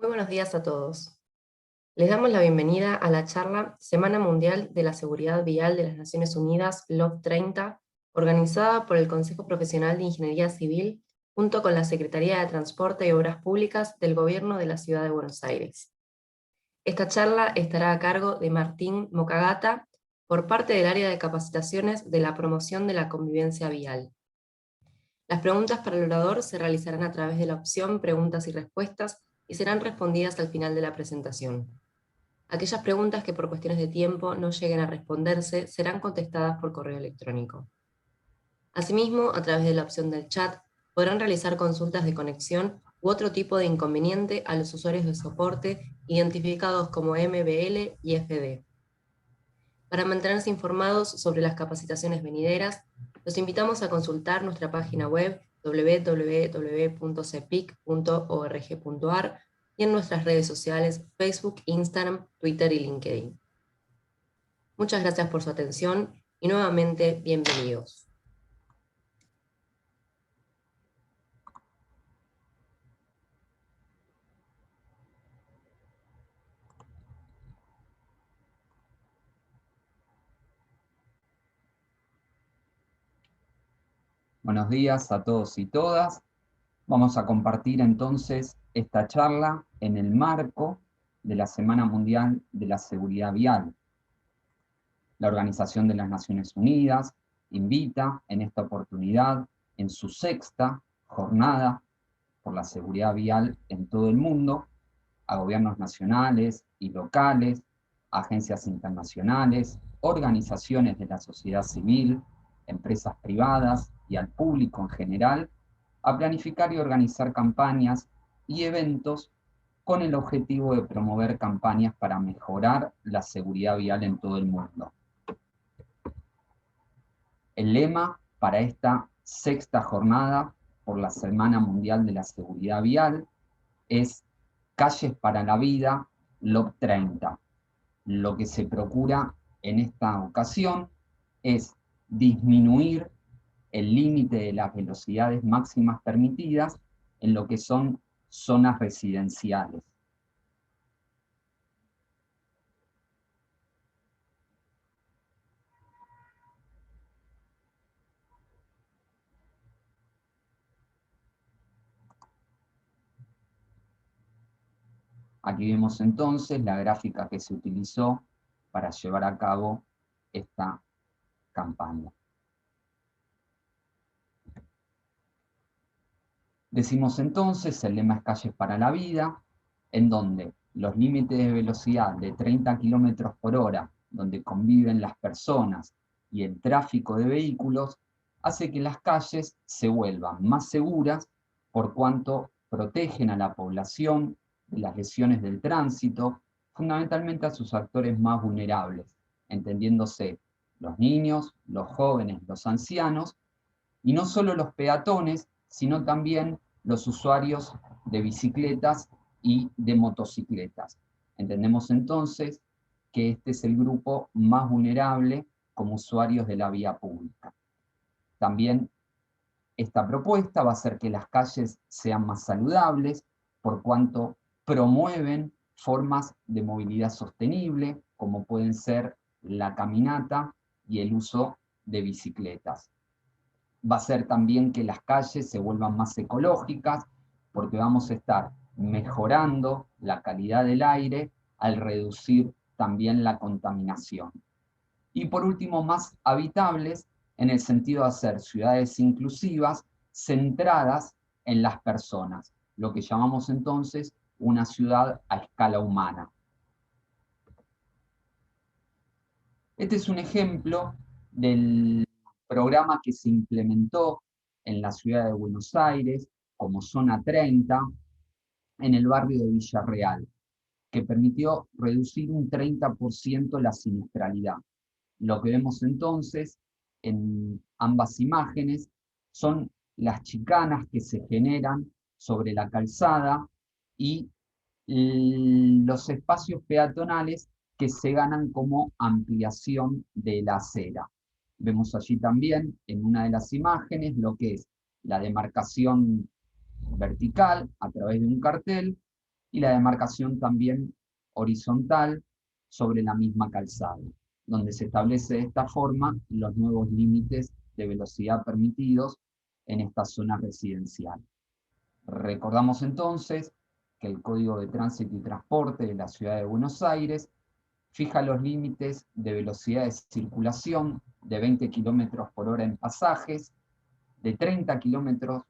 Muy buenos días a todos. Les damos la bienvenida a la charla Semana Mundial de la Seguridad Vial de las Naciones Unidas, LOB30, organizada por el Consejo Profesional de Ingeniería Civil, junto con la Secretaría de Transporte y Obras Públicas del Gobierno de la Ciudad de Buenos Aires. Esta charla estará a cargo de Martín Mokagata, por parte del área de capacitaciones de la promoción de la convivencia vial. Las preguntas para el orador se realizarán a través de la opción Preguntas y Respuestas y serán respondidas al final de la presentación. Aquellas preguntas que por cuestiones de tiempo no lleguen a responderse serán contestadas por correo electrónico. Asimismo, a través de la opción del chat, podrán realizar consultas de conexión u otro tipo de inconveniente a los usuarios de soporte identificados como MBL y FD. Para mantenerse informados sobre las capacitaciones venideras, los invitamos a consultar nuestra página web www.cepic.org.ar y en nuestras redes sociales Facebook, Instagram, Twitter y LinkedIn. Muchas gracias por su atención y nuevamente bienvenidos. Buenos días a todos y todas. Vamos a compartir entonces esta charla en el marco de la Semana Mundial de la Seguridad Vial. La Organización de las Naciones Unidas invita en esta oportunidad, en su sexta jornada por la seguridad vial en todo el mundo, a gobiernos nacionales y locales, agencias internacionales, organizaciones de la sociedad civil, empresas privadas y al público en general, a planificar y organizar campañas y eventos con el objetivo de promover campañas para mejorar la seguridad vial en todo el mundo. El lema para esta sexta jornada por la Semana Mundial de la Seguridad Vial es Calles para la Vida, LOB30. Lo que se procura en esta ocasión es disminuir el límite de las velocidades máximas permitidas en lo que son zonas residenciales. Aquí vemos entonces la gráfica que se utilizó para llevar a cabo esta campaña. Decimos entonces, el lema es Calles para la Vida, en donde los límites de velocidad de 30 km por hora, donde conviven las personas y el tráfico de vehículos, hace que las calles se vuelvan más seguras por cuanto protegen a la población de las lesiones del tránsito, fundamentalmente a sus actores más vulnerables, entendiéndose los niños, los jóvenes, los ancianos, y no solo los peatones, sino también los usuarios de bicicletas y de motocicletas. Entendemos entonces que este es el grupo más vulnerable como usuarios de la vía pública. También esta propuesta va a hacer que las calles sean más saludables, por cuanto promueven formas de movilidad sostenible, como pueden ser la caminata y el uso de bicicletas. Va a ser también que las calles se vuelvan más ecológicas, porque vamos a estar mejorando la calidad del aire al reducir también la contaminación. Y por último, más habitables en el sentido de hacer ciudades inclusivas centradas en las personas, lo que llamamos entonces una ciudad a escala humana. Este es un ejemplo del programa que se implementó en la ciudad de Buenos Aires como Zona 30 en el barrio de Villarreal, que permitió reducir un 30% la siniestralidad. Lo que vemos entonces en ambas imágenes son las chicanas que se generan sobre la calzada y los espacios peatonales que se ganan como ampliación de la acera. Vemos allí también en una de las imágenes lo que es la demarcación vertical a través de un cartel y la demarcación también horizontal sobre la misma calzada, donde se establece de esta forma los nuevos límites de velocidad permitidos en esta zona residencial. Recordamos entonces que el Código de Tránsito y Transporte de la Ciudad de Buenos Aires fija los límites de velocidad de circulación de 20 km por hora en pasajes, de 40 km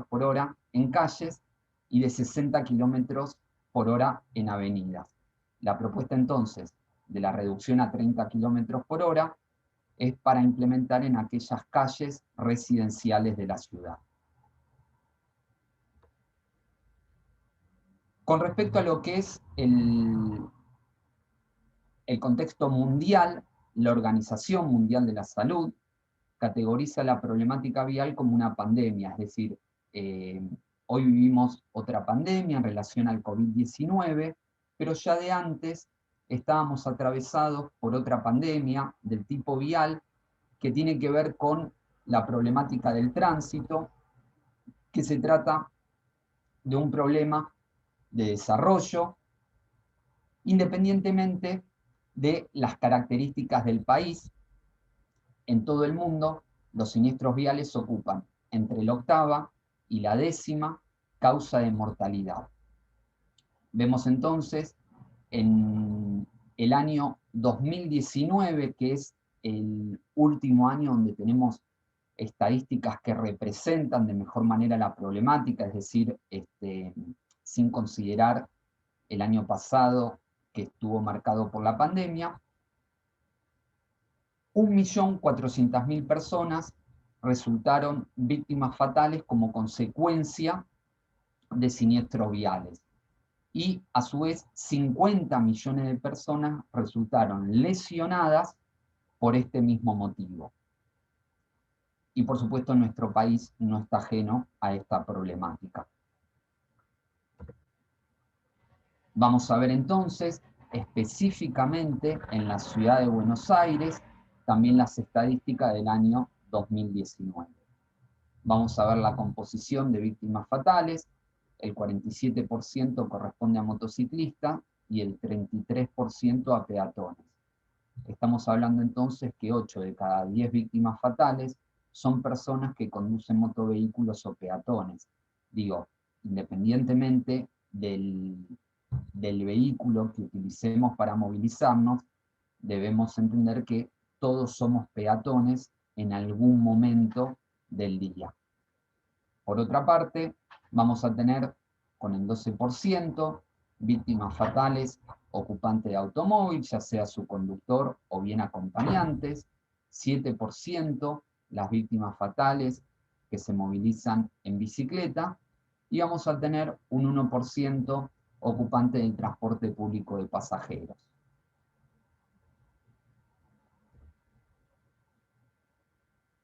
por hora en calles y de 60 km por hora en avenidas. La propuesta entonces de la reducción a 30 km por hora es para implementar en aquellas calles residenciales de la ciudad. Con respecto a lo que es el contexto mundial, la Organización Mundial de la Salud categoriza la problemática vial como una pandemia, es decir, hoy vivimos otra pandemia en relación al COVID-19, pero ya de antes estábamos atravesados por otra pandemia del tipo vial que tiene que ver con la problemática del tránsito, que se trata de un problema de desarrollo, independientemente de las características del país. En todo el mundo, los siniestros viales ocupan entre la 8ª y la 10ª causa de mortalidad. Vemos entonces en el año 2019, que es el último año donde tenemos estadísticas que representan de mejor manera la problemática, es decir, sin considerar el año pasado que estuvo marcado por la pandemia, 1.400.000 personas resultaron víctimas fatales como consecuencia de siniestros viales. Y a su vez 50 millones de personas resultaron lesionadas por este mismo motivo. Y por supuesto nuestro país no está ajeno a esta problemática. Vamos a ver entonces específicamente en la ciudad de Buenos Aires también las estadísticas del año 2019. Vamos a ver la composición de víctimas fatales. El 47% corresponde a motociclistas y el 33% a peatones. Estamos hablando entonces que 8 de cada 10 víctimas fatales son personas que conducen motovehículos o peatones. Digo, independientemente del vehículo que utilicemos para movilizarnos, debemos entender que todos somos peatones en algún momento del día. Por otra parte, vamos a tener con el 12% víctimas fatales ocupantes de automóvil, ya sea su conductor o bien acompañantes, 7% las víctimas fatales que se movilizan en bicicleta, y vamos a tener un 1% ocupante del transporte público de pasajeros.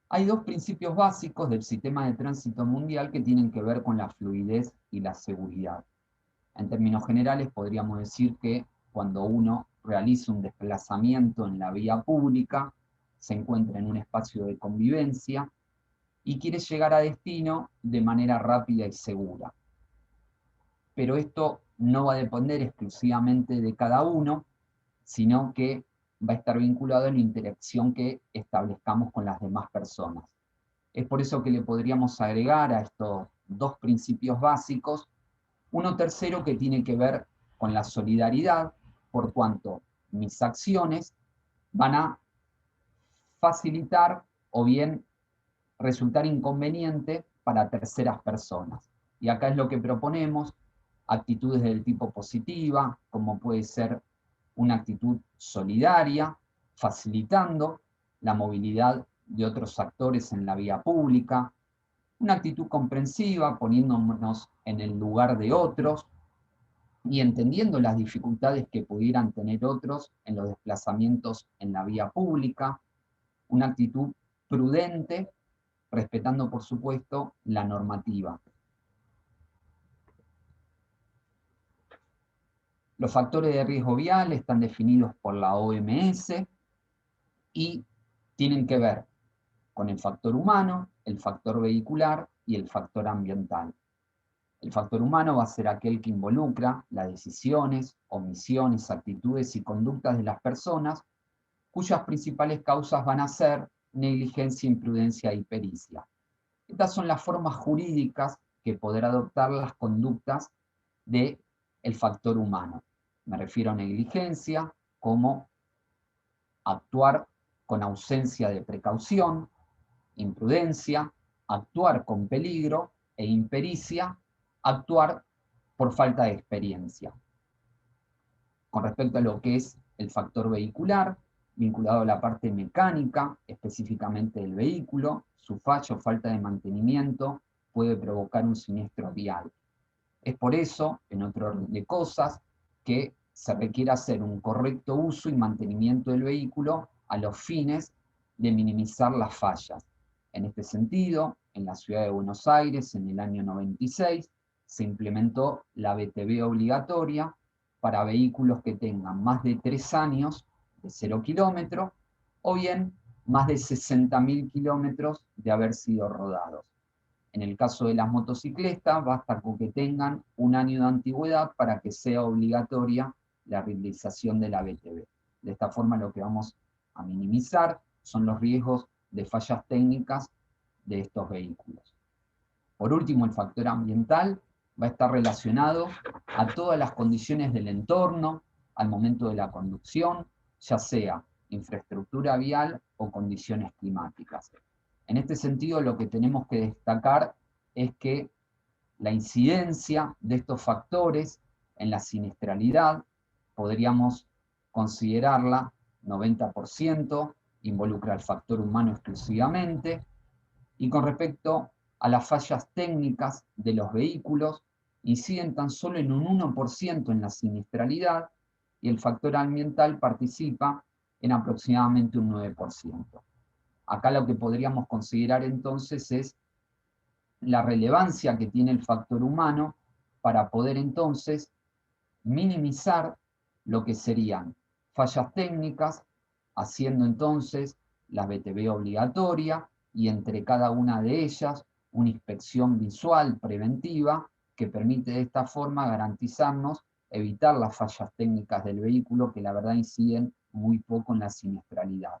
Hay dos principios básicos del sistema de tránsito mundial que tienen que ver con la fluidez y la seguridad. En términos generales, podríamos decir que cuando uno realiza un desplazamiento en la vía pública, se encuentra en un espacio de convivencia y quiere llegar a destino de manera rápida y segura. Pero esto no va a depender exclusivamente de cada uno, sino que va a estar vinculado a la interacción que establezcamos con las demás personas. Es por eso que le podríamos agregar a estos dos principios básicos uno tercero que tiene que ver con la solidaridad, por cuanto mis acciones van a facilitar o bien resultar inconveniente para terceras personas. Y acá es lo que proponemos, actitudes del tipo positiva, como puede ser una actitud solidaria, facilitando la movilidad de otros actores en la vía pública, una actitud comprensiva, poniéndonos en el lugar de otros y entendiendo las dificultades que pudieran tener otros en los desplazamientos en la vía pública, una actitud prudente, respetando por supuesto la normativa. Los factores de riesgo vial están definidos por la OMS y tienen que ver con el factor humano, el factor vehicular y el factor ambiental. El factor humano va a ser aquel que involucra las decisiones, omisiones, actitudes y conductas de las personas, cuyas principales causas van a ser negligencia, imprudencia y pericia. Estas son las formas jurídicas que podrá adoptar las conductas del factor humano. Me refiero a negligencia como actuar con ausencia de precaución, imprudencia, actuar con peligro, e impericia, actuar por falta de experiencia. Con respecto a lo que es el factor vehicular, vinculado a la parte mecánica, específicamente del vehículo, su fallo o falta de mantenimiento puede provocar un siniestro vial. Es por eso, en otro orden de cosas, que se requiere hacer un correcto uso y mantenimiento del vehículo a los fines de minimizar las fallas. En este sentido, en la ciudad de Buenos Aires, en el año 96, se implementó la BTV obligatoria para vehículos que tengan más de 3 años de 0 kilómetros o bien más de 60.000 kilómetros de haber sido rodados. En el caso de las motocicletas, basta con que tengan 1 año de antigüedad para que sea obligatoria la realización de la BTV. De esta forma lo que vamos a minimizar son los riesgos de fallas técnicas de estos vehículos. Por último, el factor ambiental va a estar relacionado a todas las condiciones del entorno al momento de la conducción, ya sea infraestructura vial o condiciones climáticas. En este sentido, lo que tenemos que destacar es que la incidencia de estos factores en la siniestralidad podríamos considerarla 90%, involucra al factor humano exclusivamente, y con respecto a las fallas técnicas de los vehículos, inciden tan solo en un 1% en la siniestralidad, y el factor ambiental participa en aproximadamente un 9%. Acá lo que podríamos considerar entonces es la relevancia que tiene el factor humano para poder entonces minimizar lo que serían fallas técnicas, haciendo entonces la BTV obligatoria y entre cada una de ellas una inspección visual preventiva que permite de esta forma garantizarnos evitar las fallas técnicas del vehículo que la verdad inciden muy poco en la siniestralidad.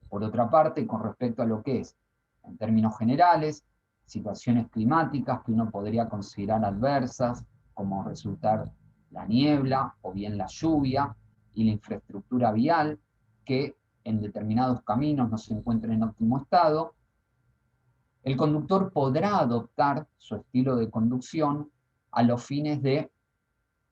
Por otra parte, con respecto a lo que es, en términos generales, situaciones climáticas que uno podría considerar adversas, como resultar la niebla o bien la lluvia, y la infraestructura vial, que en determinados caminos no se encuentra en óptimo estado, el conductor podrá adoptar su estilo de conducción a los fines de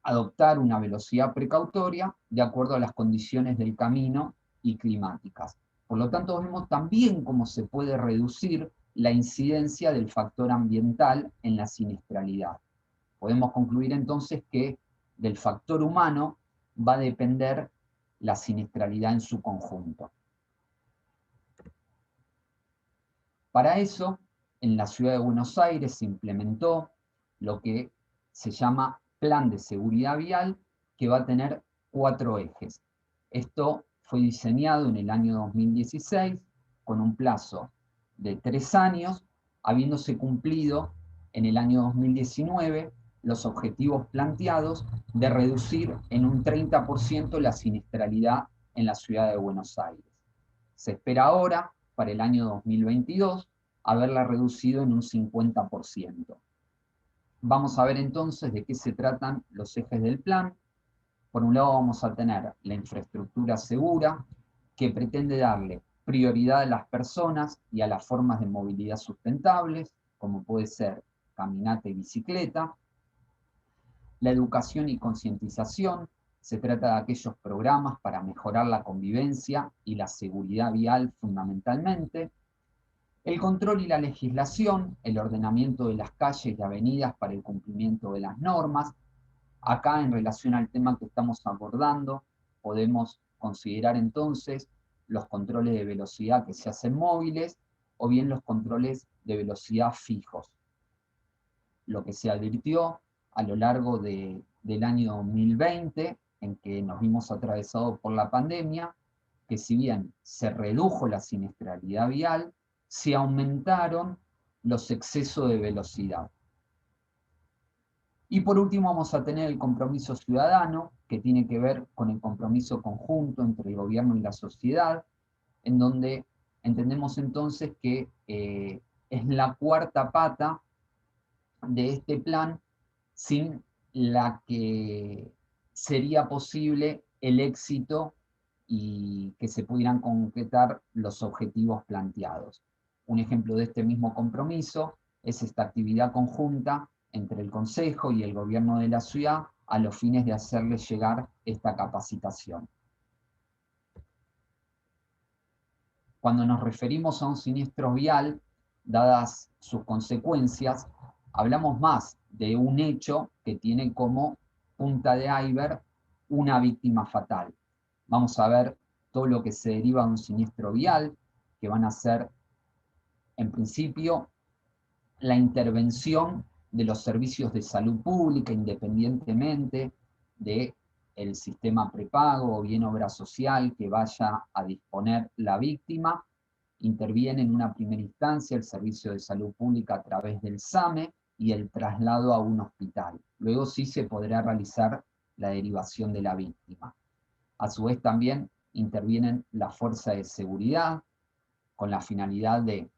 adoptar una velocidad precautoria de acuerdo a las condiciones del camino y climáticas. Por lo tanto, vemos también cómo se puede reducir la incidencia del factor ambiental en la siniestralidad. Podemos concluir entonces que del factor humano va a depender la siniestralidad en su conjunto. Para eso, en la ciudad de Buenos Aires se implementó lo que se llama Plan de Seguridad Vial, que va a tener 4 ejes. Esto fue diseñado en el año 2016 con un plazo de 3 años, habiéndose cumplido en el año 2019 los objetivos planteados de reducir en un 30% la siniestralidad en la ciudad de Buenos Aires. Se espera ahora, para el año 2022, haberla reducido en un 50%. Vamos a ver entonces de qué se tratan los ejes del plan. Por un lado vamos a tener la infraestructura segura, que pretende darle prioridad a las personas y a las formas de movilidad sustentables, como puede ser caminata y bicicleta. La educación y concientización, se trata de aquellos programas para mejorar la convivencia y la seguridad vial fundamentalmente. El control y la legislación, el ordenamiento de las calles y avenidas para el cumplimiento de las normas. Acá, en relación al tema que estamos abordando, podemos considerar entonces los controles de velocidad que se hacen móviles o bien los controles de velocidad fijos. Lo que se advirtió a lo largo del año 2020, en que nos vimos atravesados por la pandemia, que si bien se redujo la siniestralidad vial, se aumentaron los excesos de velocidad. Y por último vamos a tener el compromiso ciudadano, que tiene que ver con el compromiso conjunto entre el gobierno y la sociedad, en donde entendemos entonces que es la cuarta pata de este plan sin la que sería posible el éxito y que se pudieran concretar los objetivos planteados. Un ejemplo de este mismo compromiso es esta actividad conjunta entre el Consejo y el Gobierno de la ciudad a los fines de hacerles llegar esta capacitación. Cuando nos referimos a un siniestro vial, dadas sus consecuencias, hablamos más de un hecho que tiene como punta de iceberg una víctima fatal. Vamos a ver todo lo que se deriva de un siniestro vial, que van a ser, en principio, la intervención de los servicios de salud pública, independientemente del sistema prepago o bien obra social que vaya a disponer la víctima. Interviene en una primera instancia el servicio de salud pública a través del SAME y el traslado a un hospital. Luego sí se podrá realizar la derivación de la víctima. A su vez también intervienen las fuerzas de seguridad con la finalidad de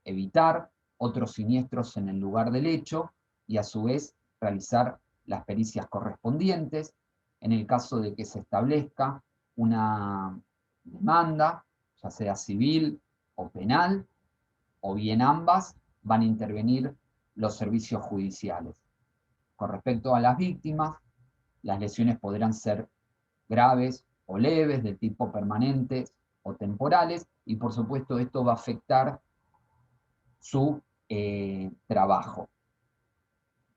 evitar otros siniestros en el lugar del hecho y a su vez realizar las pericias correspondientes en el caso de que se establezca una demanda, ya sea civil o penal, o bien ambas, van a intervenir los servicios judiciales. Con respecto a las víctimas, las lesiones podrán ser graves o leves, de tipo permanentes o temporales, y por supuesto esto va a afectar su trabajo.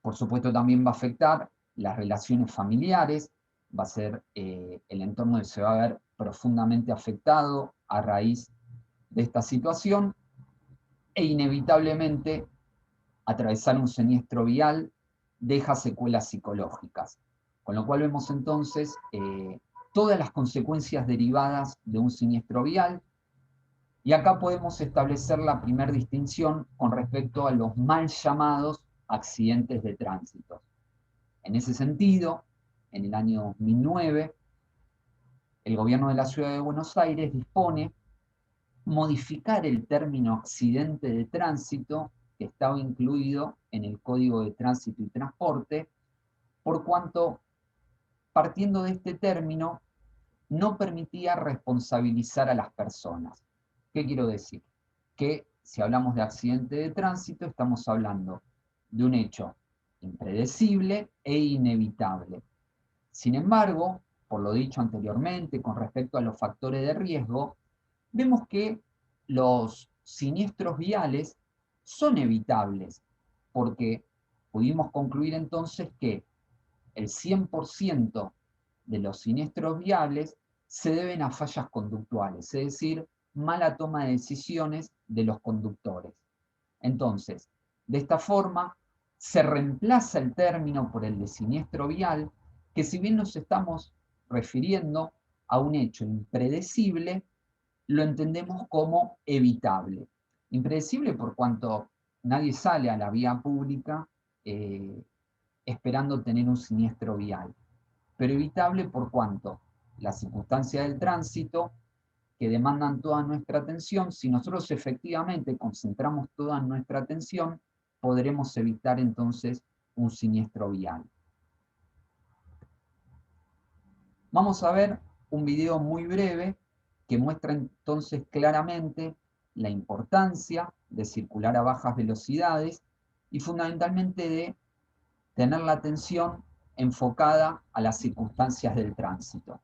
Por supuesto también va a afectar las relaciones familiares, va a ser el entorno que se va a ver profundamente afectado a raíz de esta situación e inevitablemente atravesar un siniestro vial deja secuelas psicológicas. Con lo cual vemos entonces todas las consecuencias derivadas de un siniestro vial. Y acá podemos establecer la primera distinción con respecto a los mal llamados accidentes de tránsito. En ese sentido, en el año 2009, el gobierno de la ciudad de Buenos Aires dispone modificar el término accidente de tránsito que estaba incluido en el Código de Tránsito y Transporte, por cuanto, partiendo de este término, no permitía responsabilizar a las personas. ¿Qué quiero decir? Que si hablamos de accidente de tránsito, estamos hablando de un hecho impredecible e inevitable. Sin embargo, por lo dicho anteriormente, con respecto a los factores de riesgo, vemos que los siniestros viales son evitables, porque pudimos concluir entonces que el 100% de los siniestros viales se deben a fallas conductuales, es decir, mala toma de decisiones de los conductores. Entonces, de esta forma, se reemplaza el término por el de siniestro vial, que si bien nos estamos refiriendo a un hecho impredecible, lo entendemos como evitable. Impredecible por cuanto nadie sale a la vía pública esperando tener un siniestro vial, pero evitable por cuanto las circunstancias del tránsito que demandan toda nuestra atención, si nosotros efectivamente concentramos toda nuestra atención, podremos evitar entonces un siniestro vial. Vamos a ver un video muy breve que muestra entonces claramente la importancia de circular a bajas velocidades y fundamentalmente de tener la atención enfocada a las circunstancias del tránsito.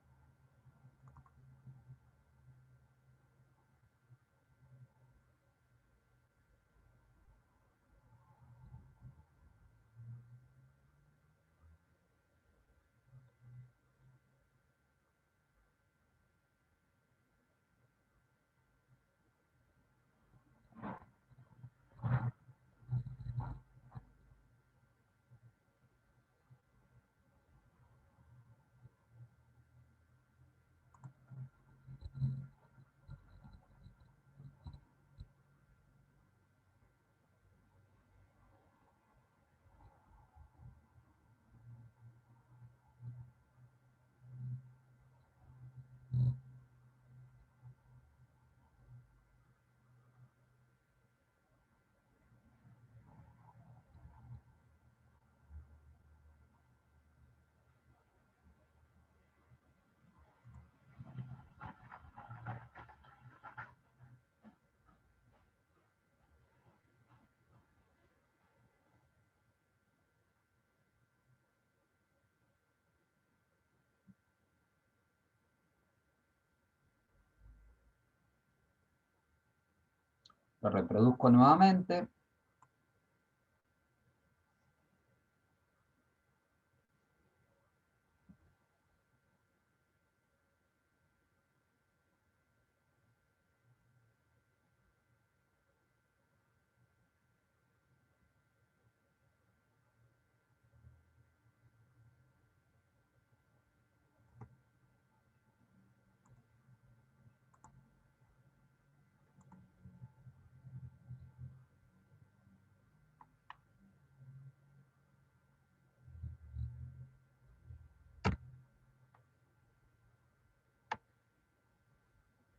Lo reproduzco nuevamente.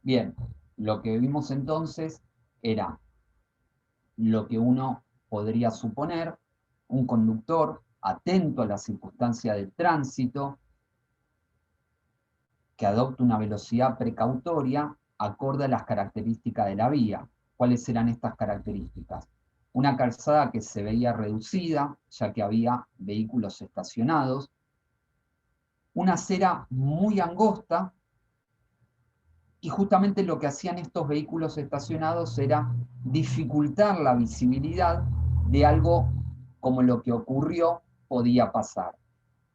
Bien, lo que vimos entonces era lo que uno podría suponer: un conductor atento a la circunstancia del tránsito, que adopta una velocidad precautoria acorde a las características de la vía. ¿Cuáles eran estas características? Una calzada que se veía reducida, ya que había vehículos estacionados, una acera muy angosta, y justamente lo que hacían estos vehículos estacionados era dificultar la visibilidad de algo como lo que ocurrió podía pasar.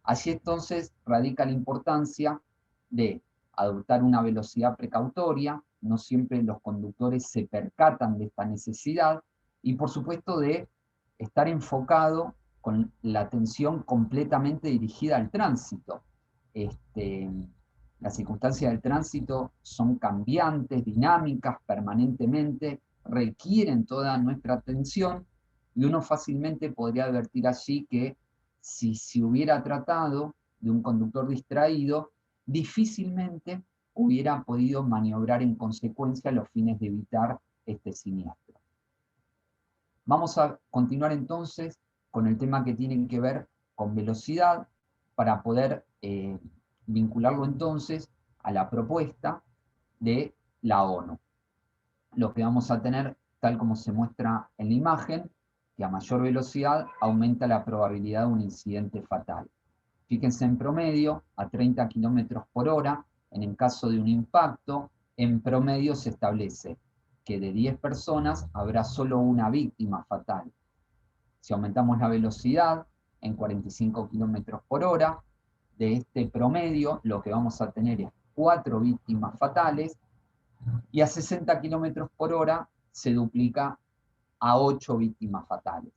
Allí entonces radica la importancia de adoptar una velocidad precautoria. No siempre los conductores se percatan de esta necesidad, y por supuesto de estar enfocado con la atención completamente dirigida al tránsito. Las circunstancias del tránsito son cambiantes, dinámicas, permanentemente, requieren toda nuestra atención, y uno fácilmente podría advertir allí que si se hubiera tratado de un conductor distraído, difícilmente hubiera podido maniobrar en consecuencia a los fines de evitar este siniestro. Vamos a continuar entonces con el tema que tiene que ver con velocidad, para poder vincularlo entonces a la propuesta de la ONU. Lo que vamos a tener, tal como se muestra en la imagen, que a mayor velocidad aumenta la probabilidad de un incidente fatal. Fíjense, en promedio, a 30 km por hora, en el caso de un impacto, en promedio se establece que de 10 personas habrá solo una víctima fatal. Si aumentamos la velocidad en 45 km por hora, de este promedio lo que vamos a tener es 4 víctimas fatales, y a 60 km por hora se duplica a 8 víctimas fatales.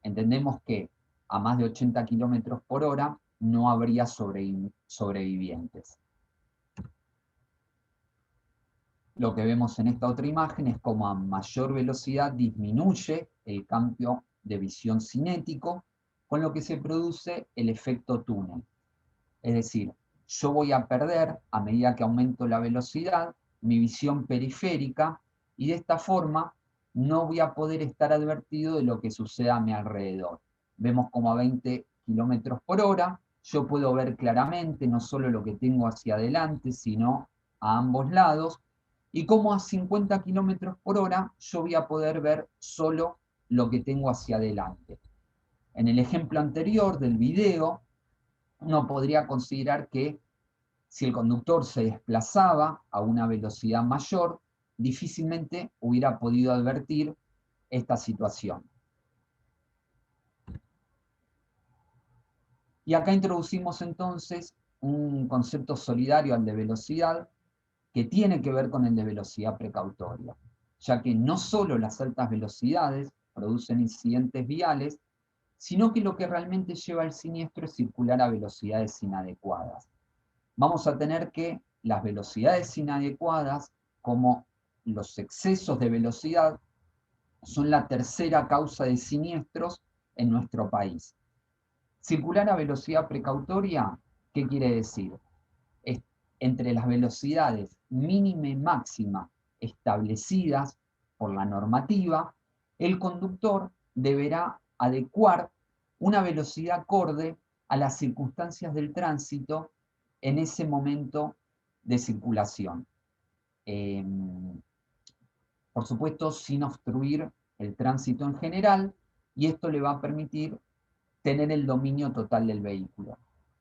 Entendemos que a más de 80 km por hora no habría sobrevivientes. Lo que vemos en esta otra imagen es cómo a mayor velocidad disminuye el campo de visión cinético, con lo que se produce el efecto túnel. Es decir, yo voy a perder, a medida que aumento la velocidad, mi visión periférica, y de esta forma no voy a poder estar advertido de lo que sucede a mi alrededor. Vemos como a 20 km por hora yo puedo ver claramente no solo lo que tengo hacia adelante, sino a ambos lados, y como a 50 km por hora yo voy a poder ver solo lo que tengo hacia adelante. En el ejemplo anterior del video, uno podría considerar que si el conductor se desplazaba a una velocidad mayor, difícilmente hubiera podido advertir esta situación. Y acá introducimos entonces un concepto solidario al de velocidad, que tiene que ver con el de velocidad precautoria, ya que no solo las altas velocidades producen incidentes viales, sino que lo que realmente lleva al siniestro es circular a velocidades inadecuadas. Vamos a tener que las velocidades inadecuadas, como los excesos de velocidad, son la tercera causa de siniestros en nuestro país. Circular a velocidad precautoria, ¿qué quiere decir? Es entre las velocidades mínima y máxima establecidas por la normativa, el conductor deberá adecuar una velocidad acorde a las circunstancias del tránsito en ese momento de circulación. Por supuesto, sin obstruir el tránsito en general, y esto le va a permitir tener el dominio total del vehículo.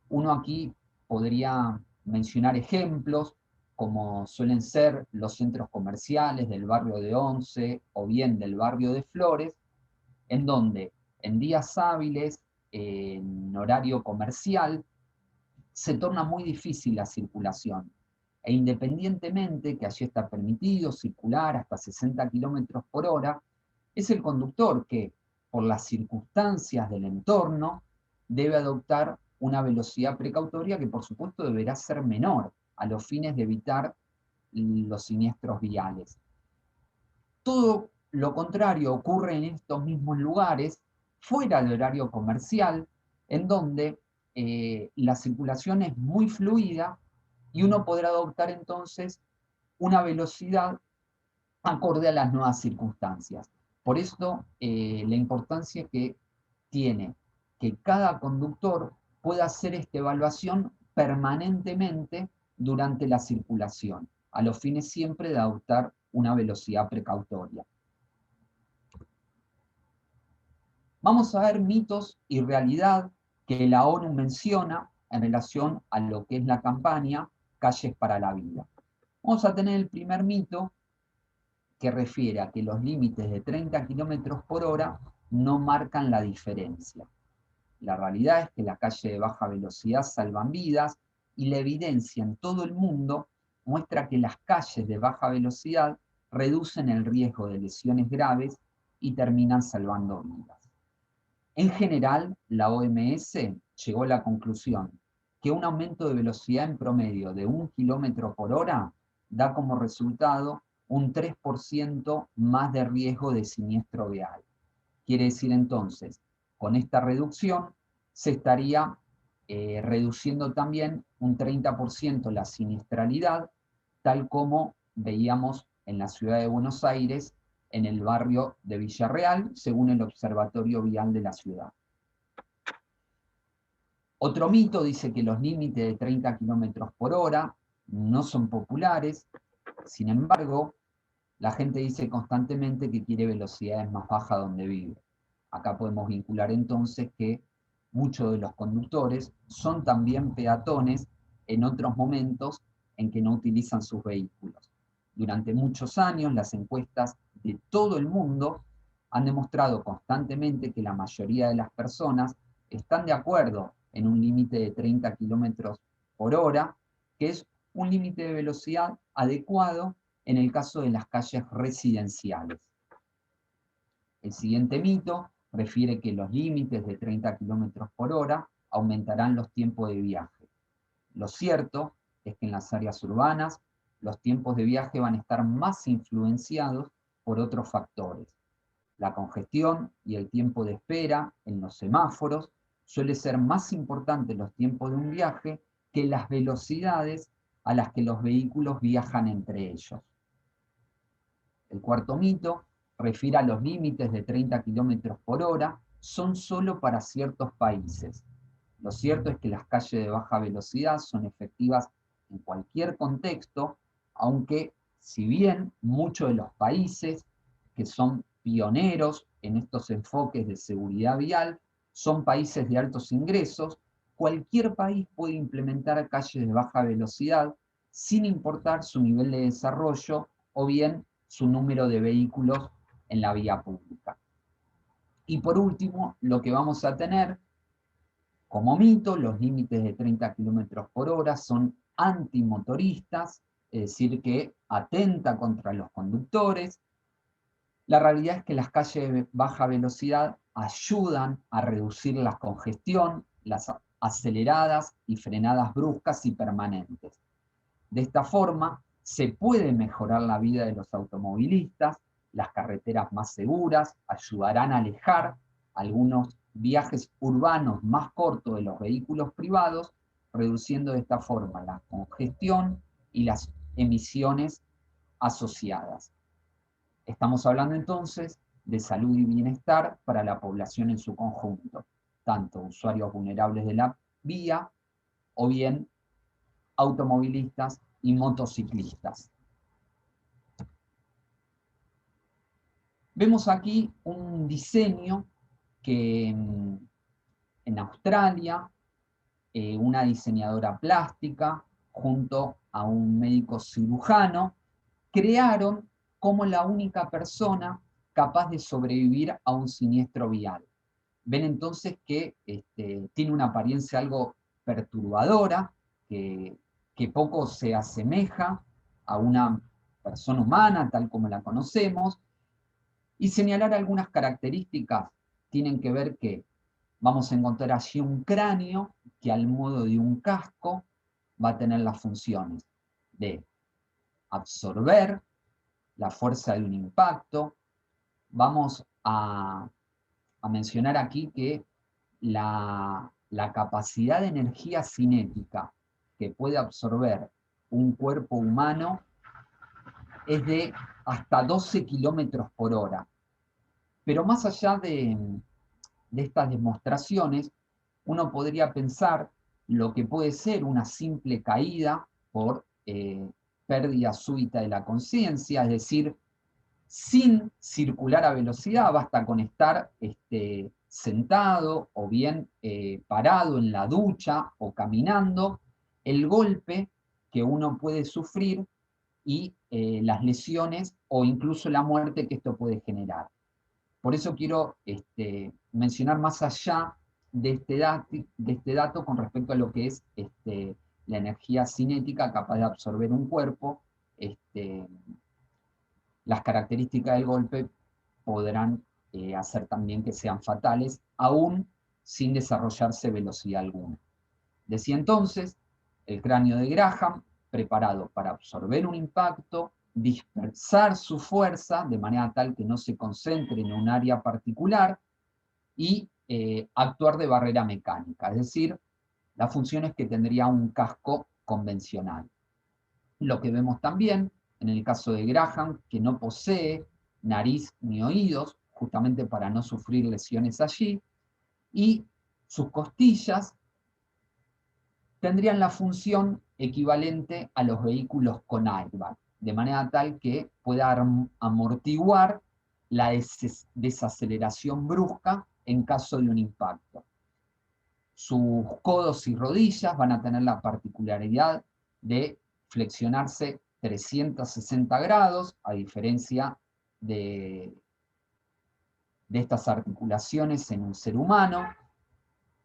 Uno aquí podría mencionar ejemplos como suelen ser los centros comerciales del barrio de Once o bien del barrio de Flores, en donde en días hábiles, en horario comercial, se torna muy difícil la circulación. E independientemente que allí está permitido circular hasta 60 kilómetros por hora, es el conductor que, por las circunstancias del entorno, debe adoptar una velocidad precautoria que por supuesto deberá ser menor a los fines de evitar los siniestros viales. Todo lo contrario ocurre en estos mismos lugares, fuera del horario comercial, en donde la circulación es muy fluida y uno podrá adoptar entonces una velocidad acorde a las nuevas circunstancias. Por esto, la importancia que tiene que cada conductor pueda hacer esta evaluación permanentemente durante la circulación, a los fines siempre de adoptar una velocidad precautoria. Vamos a ver mitos y realidad que la ONU menciona en relación a lo que es la campaña Calles para la Vida. Vamos a tener el primer mito, que refiere a que los límites de 30 kilómetros por hora no marcan la diferencia. La realidad es que las calles de baja velocidad salvan vidas y la evidencia en todo el mundo muestra que las calles de baja velocidad reducen el riesgo de lesiones graves y terminan salvando vidas. En general, la OMS llegó a la conclusión que un aumento de velocidad en promedio de 1 kilómetro por hora da como resultado un 3% más de riesgo de siniestro vial. Quiere decir entonces, con esta reducción se estaría reduciendo también un 30% la siniestralidad, tal como veíamos en la ciudad de Buenos Aires, en el barrio de Villarreal, según el Observatorio Vial de la ciudad. Otro mito dice que los límites de 30 kilómetros por hora no son populares. Sin embargo, la gente dice constantemente que quiere velocidades más bajas donde vive. Acá podemos vincular entonces que muchos de los conductores son también peatones en otros momentos en que no utilizan sus vehículos. Durante muchos años, las encuestas de todo el mundo han demostrado constantemente que la mayoría de las personas están de acuerdo en un límite de 30 kilómetros por hora, que es un límite de velocidad adecuado en el caso de las calles residenciales. El siguiente mito refiere que los límites de 30 kilómetros por hora aumentarán los tiempos de viaje. Lo cierto es que en las áreas urbanas los tiempos de viaje van a estar más influenciados por otros factores. La congestión y el tiempo de espera en los semáforos suele ser más importante los tiempos de un viaje que las velocidades a las que los vehículos viajan entre ellos. El cuarto mito refiere a los límites de 30 kilómetros por hora son solo para ciertos países. Lo cierto es que las calles de baja velocidad son efectivas en cualquier contexto, aunque si bien muchos de los países que son pioneros en estos enfoques de seguridad vial son países de altos ingresos, cualquier país puede implementar calles de baja velocidad sin importar su nivel de desarrollo o bien su número de vehículos en la vía pública. Y por último, lo que vamos a tener como mito, los límites de 30 kilómetros por hora son antimotoristas, es decir, que atenta contra los conductores. La realidad es que las calles de baja velocidad ayudan a reducir la congestión, las aceleradas y frenadas bruscas y permanentes. De esta forma, se puede mejorar la vida de los automovilistas, las carreteras más seguras ayudarán a alejar algunos viajes urbanos más cortos de los vehículos privados, reduciendo de esta forma la congestión y las emisiones asociadas. Estamos hablando entonces de salud y bienestar para la población en su conjunto, tanto usuarios vulnerables de la vía o bien automovilistas y motociclistas. Vemos aquí un diseño que en Australia, una diseñadora plástica junto a un médico cirujano, crearon como la única persona capaz de sobrevivir a un siniestro vial. Ven entonces que tiene una apariencia algo perturbadora, que poco se asemeja a una persona humana tal como la conocemos, y señalar algunas características tienen que ver que vamos a encontrar allí un cráneo que al modo de un casco va a tener las funciones de absorber la fuerza de un impacto. Vamos a mencionar aquí que la capacidad de energía cinética que puede absorber un cuerpo humano es de hasta 12 kilómetros por hora. Pero más allá de estas demostraciones, uno podría pensar lo que puede ser una simple caída por pérdida súbita de la conciencia, es decir, sin circular a velocidad, basta con estar sentado o bien parado en la ducha o caminando, el golpe que uno puede sufrir y las lesiones o incluso la muerte que esto puede generar. Por eso quiero mencionar más allá de este dato con respecto a lo que es la energía cinética capaz de absorber un cuerpo. Las características del golpe podrán hacer también que sean fatales, aún sin desarrollarse velocidad alguna. Decía entonces, el cráneo de Graham, preparado para absorber un impacto, dispersar su fuerza de manera tal que no se concentre en un área particular y actuar de barrera mecánica, es decir, las funciones que tendría un casco convencional. Lo que vemos también en el caso de Graham, que no posee nariz ni oídos, justamente para no sufrir lesiones allí, y sus costillas tendrían la función equivalente a los vehículos con airbag, de manera tal que pueda amortiguar la desaceleración brusca en caso de un impacto. Sus codos y rodillas van a tener la particularidad de flexionarse 360 grados, a diferencia de estas articulaciones en un ser humano,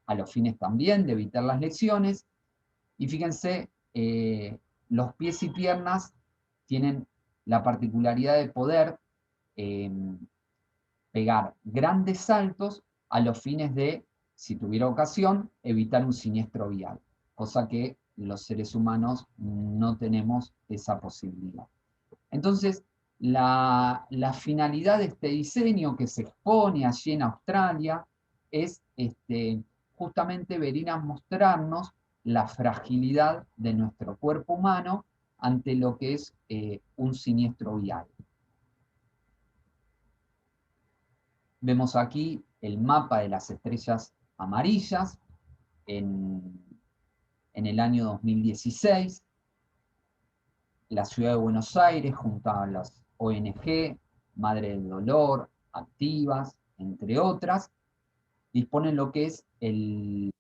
a los fines también de evitar las lesiones. Y fíjense, los pies y piernas tienen la particularidad de poder eh, pegar grandes saltos a los fines de, si tuviera ocasión, evitar un siniestro vial, cosa que los seres humanos no tenemos esa posibilidad. Entonces, la finalidad de este diseño que se expone allí en Australia es justamente venir a mostrarnos la fragilidad de nuestro cuerpo humano ante lo que es un siniestro vial. Vemos aquí el mapa de las estrellas amarillas en el año 2016. La ciudad de Buenos Aires, junto a las ONG, Madre del Dolor, Activas, entre otras, disponen lo que es el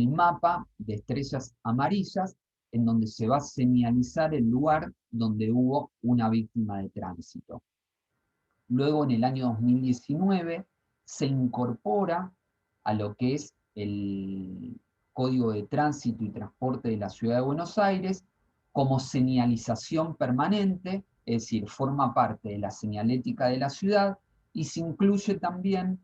mapa de estrellas amarillas, en donde se va a señalizar el lugar donde hubo una víctima de tránsito. Luego, en el año 2019, se incorpora a lo que es el Código de Tránsito y Transporte de la Ciudad de Buenos Aires como señalización permanente, es decir, forma parte de la señalética de la ciudad, y se incluye también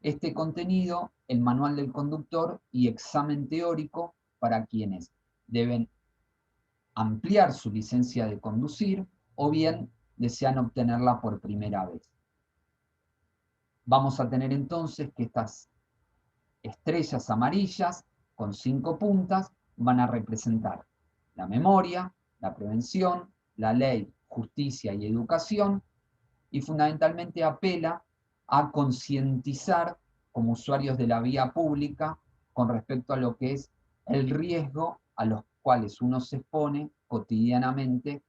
este contenido, el manual del conductor y examen teórico para quienes deben ampliar su licencia de conducir o bien desean obtenerla por primera vez. Vamos a tener entonces que estas estrellas amarillas con 5 puntas van a representar la memoria, la prevención, la ley, justicia y educación, y fundamentalmente apela a concientizar como usuarios de la vía pública con respecto a lo que es el riesgo a los cuales uno se expone cotidianamente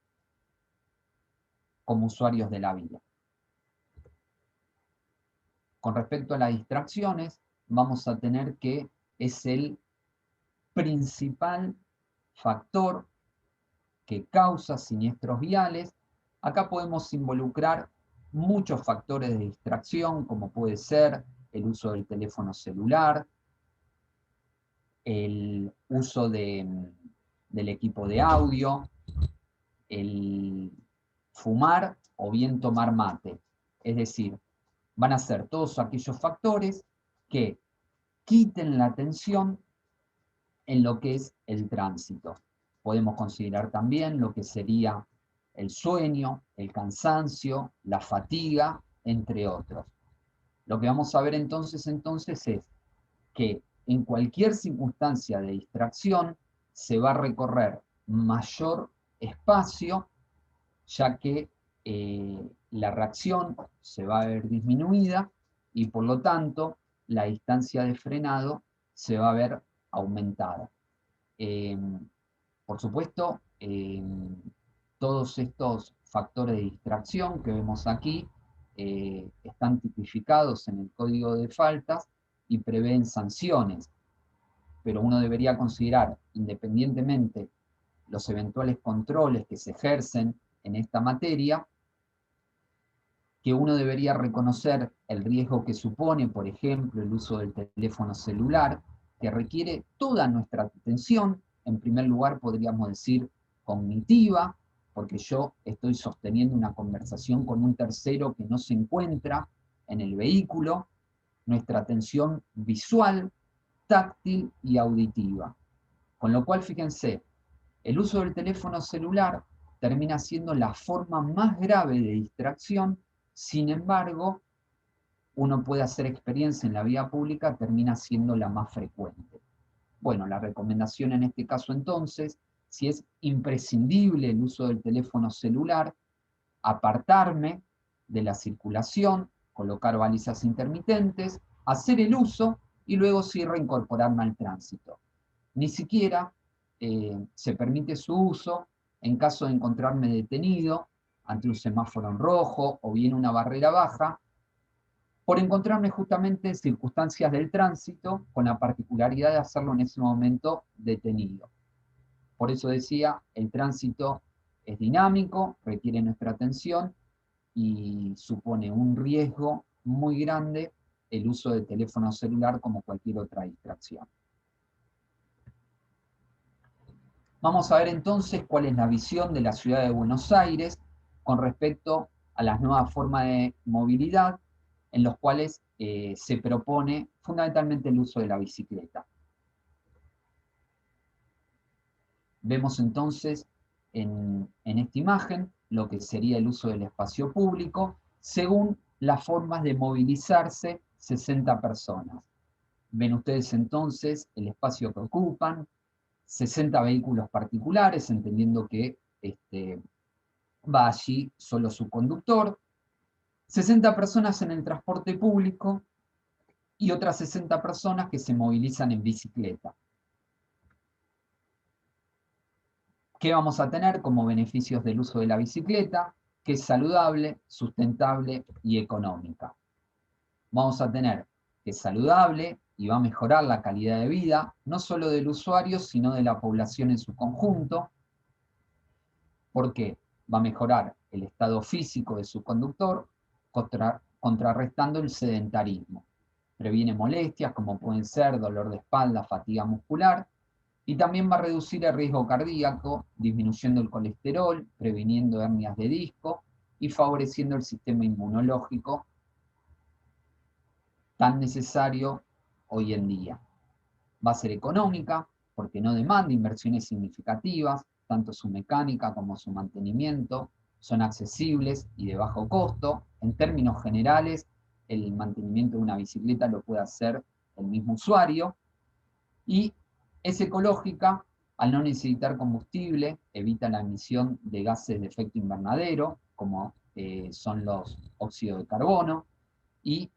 como usuarios de la vía. Con respecto a las distracciones, vamos a tener que es el principal factor que causa siniestros viales. Acá podemos involucrar muchos factores de distracción, como puede ser el uso del teléfono celular, el uso del equipo de audio, el fumar o bien tomar mate. Es decir, van a ser todos aquellos factores que quiten la atención en lo que es el tránsito. Podemos considerar también lo que sería el sueño, el cansancio, la fatiga, entre otros. Lo que vamos a ver entonces es que en cualquier circunstancia de distracción se va a recorrer mayor espacio, ya que la reacción se va a ver disminuida y por lo tanto la distancia de frenado se va a ver aumentada. Por supuesto, todos estos factores de distracción que vemos aquí están tipificados en el código de faltas y prevén sanciones, pero uno debería considerar, independientemente los eventuales controles que se ejercen en esta materia, que uno debería reconocer el riesgo que supone, por ejemplo, el uso del teléfono celular, que requiere toda nuestra atención. En primer lugar, podríamos decir cognitiva, porque yo estoy sosteniendo una conversación con un tercero que no se encuentra en el vehículo, nuestra atención visual, táctil y auditiva. Con lo cual, fíjense, el uso del teléfono celular termina siendo la forma más grave de distracción. Sin embargo, uno puede hacer experiencia en la vía pública, termina siendo la más frecuente. Bueno, la recomendación en este caso entonces, si es imprescindible el uso del teléfono celular, apartarme de la circulación, colocar balizas intermitentes, hacer el uso y luego sí reincorporarme al tránsito. Ni siquiera se permite su uso en caso de encontrarme detenido ante un semáforo en rojo o bien una barrera baja, por encontrarme justamente en circunstancias del tránsito con la particularidad de hacerlo en ese momento detenido. Por eso decía, el tránsito es dinámico, requiere nuestra atención y supone un riesgo muy grande el uso del teléfono celular como cualquier otra distracción. Vamos a ver entonces cuál es la visión de la ciudad de Buenos Aires con respecto a las nuevas formas de movilidad en los cuales se propone fundamentalmente el uso de la bicicleta. Vemos entonces en esta imagen lo que sería el uso del espacio público según las formas de movilizarse 60 personas. Ven ustedes entonces el espacio que ocupan, 60 vehículos particulares, entendiendo que va allí solo su conductor, 60 personas en el transporte público y otras 60 personas que se movilizan en bicicleta. ¿Qué vamos a tener como beneficios del uso de la bicicleta? Que es saludable, sustentable y económica. Vamos a tener que es saludable y va a mejorar la calidad de vida, no solo del usuario, sino de la población en su conjunto. ¿Por qué? Va a mejorar el estado físico de su conductor, contrarrestando el sedentarismo. Previene molestias como pueden ser dolor de espalda, fatiga muscular, y también va a reducir el riesgo cardíaco, disminuyendo el colesterol, previniendo hernias de disco y favoreciendo el sistema inmunológico tan necesario hoy en día. Va a ser económica porque no demanda inversiones significativas, tanto su mecánica como su mantenimiento son accesibles y de bajo costo. En términos generales, el mantenimiento de una bicicleta lo puede hacer el mismo usuario y es ecológica al no necesitar combustible, evita la emisión de gases de efecto invernadero, como son los óxidos de carbono, y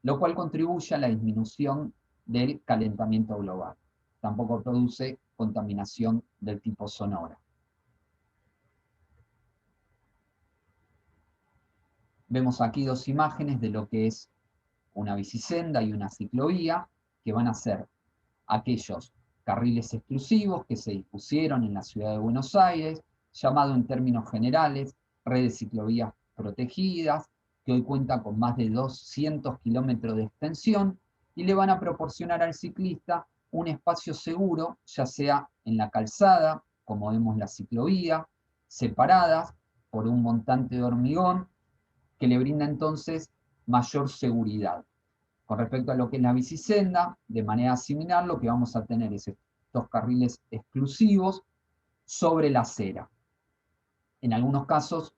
lo cual contribuye a la disminución del calentamiento global. Tampoco produce contaminación del tipo sonora. Vemos aquí dos imágenes de lo que es una bicisenda y una ciclovía, que van a ser aquellos carriles exclusivos que se dispusieron en la ciudad de Buenos Aires, llamado en términos generales red de ciclovías protegidas, que hoy cuenta con más de 200 kilómetros de extensión, y le van a proporcionar al ciclista un espacio seguro, ya sea en la calzada, como vemos la ciclovía, separadas por un montante de hormigón, que le brinda entonces mayor seguridad. Con respecto a lo que es la bicisenda, de manera similar, lo que vamos a tener es estos carriles exclusivos sobre la acera. En algunos casos,